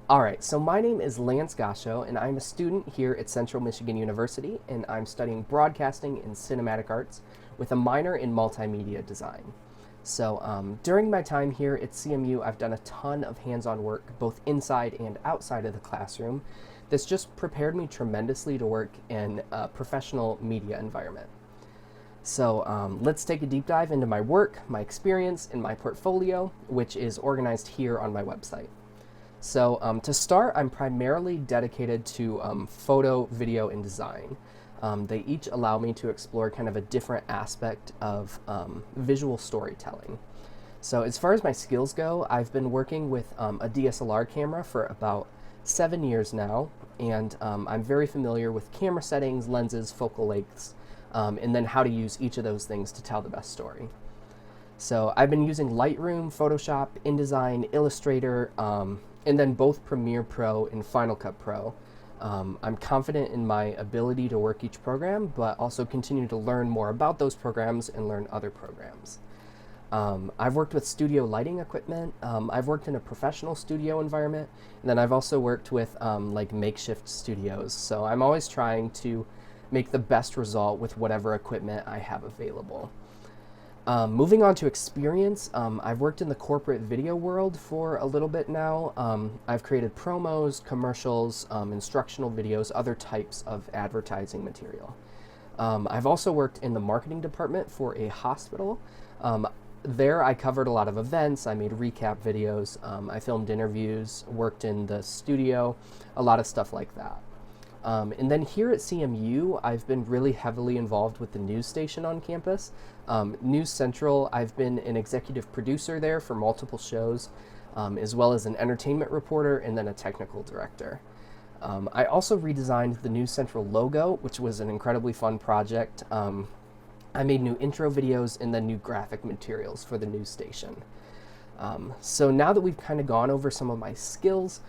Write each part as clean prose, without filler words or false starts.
Alright, so my name is Lance Gasho, and I'm a student here at Central Michigan University, and I'm studying broadcasting and cinematic arts with a minor in multimedia design. So during my time here at CMU, I've done a ton of hands-on work, both inside and outside of the classroom, that's just prepared me tremendously to work in a professional media environment. So let's take a deep dive into my work, my experience, and my portfolio, which is organized here on my website. So to start, I'm primarily dedicated to photo, video, and design. They each allow me to explore kind of a different aspect of visual storytelling. So as far as my skills go, I've been working with a DSLR camera for about 7 years now, and I'm very familiar with camera settings, lenses, focal lengths, and then how to use each of those things to tell the best story. So I've been using Lightroom, Photoshop, InDesign, Illustrator, and then both Premiere Pro and Final Cut Pro. I'm confident in my ability to work each program, but also continue to learn more about those programs and learn other programs. I've worked with studio lighting equipment. I've worked in a professional studio environment, and then I've also worked with like makeshift studios. So I'm always trying to make the best result with whatever equipment I have available. Moving on to experience, I've worked in the corporate video world for a little bit now. I've created promos, commercials, instructional videos, other types of advertising material. I've also worked in the marketing department for a hospital. There I covered a lot of events, I made recap videos, I filmed interviews, worked in the studio, a lot of stuff like that. And then here at CMU, I've been really heavily involved with the news station on campus. News Central, I've been an executive producer there for multiple shows, as well as an entertainment reporter and then a technical director. I also redesigned the News Central logo, which was an incredibly fun project. I made new intro videos and then new graphic materials for the news station. So now that we've kind of gone over some of my skills,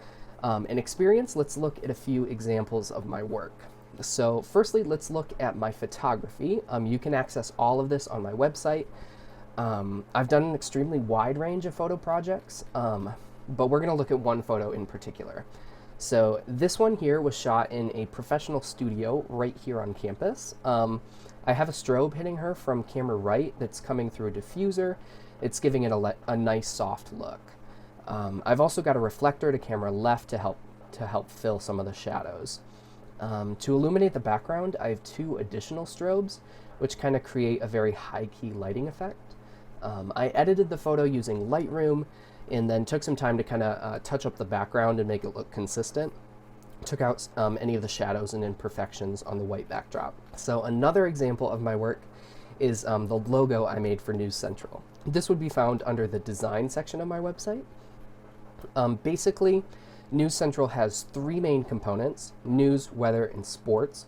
and experience, let's look at a few examples of my work. So firstly, let's look at my photography. You can access all of this on my website. I've done an extremely wide range of photo projects, but we're gonna look at one photo in particular. So this one here was shot in a professional studio right here on campus. I have a strobe hitting her from camera right that's coming through a diffuser. It's giving it a nice soft look. I've also got a reflector to camera left to help fill some of the shadows. To illuminate the background, I have 2 additional strobes, which kind of create a very high-key lighting effect. I edited the photo using Lightroom, and then took some time to kind of touch up the background and make it look consistent. Took out any of the shadows and imperfections on the white backdrop. So another example of my work is the logo I made for News Central. This would be found under the design section of my website. Basically, News Central has 3 main components: news, weather, and sports.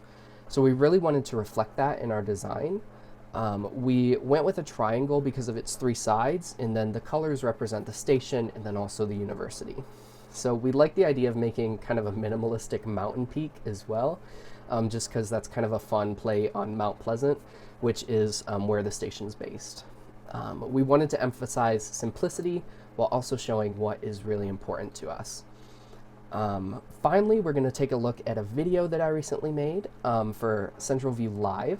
So we really wanted to reflect that in our design. We went with a triangle because of its 3 sides, and then the colors represent the station and then also the university. So we like the idea of making kind of a minimalistic mountain peak as well, just because that's kind of a fun play on Mount Pleasant, which is where the station's based. We wanted to emphasize simplicity while also showing what is really important to us. Finally, we're going to take a look at a video that I recently made for Central View Live.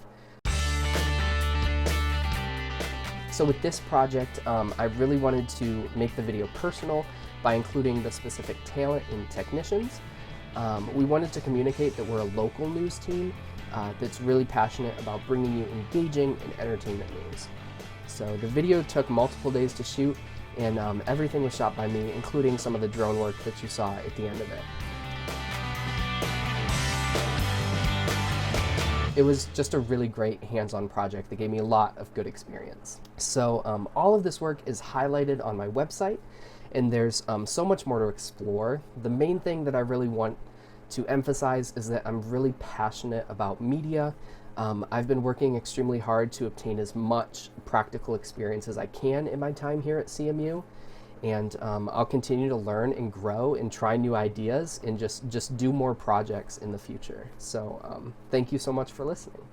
So with this project, I really wanted to make the video personal by including the specific talent and technicians. We wanted to communicate that we're a local news team that's really passionate about bringing you engaging and entertainment news. So the video took multiple days to shoot, and everything was shot by me, including some of the drone work that you saw at the end of it. It was just a really great hands-on project that gave me a lot of good experience. So all of this work is highlighted on my website, and there's so much more to explore. The main thing that I really want to emphasize is that I'm really passionate about media. I've been working extremely hard to obtain as much practical experience as I can in my time here at CMU, and I'll continue to learn and grow and try new ideas and just do more projects in the future. So thank you so much for listening.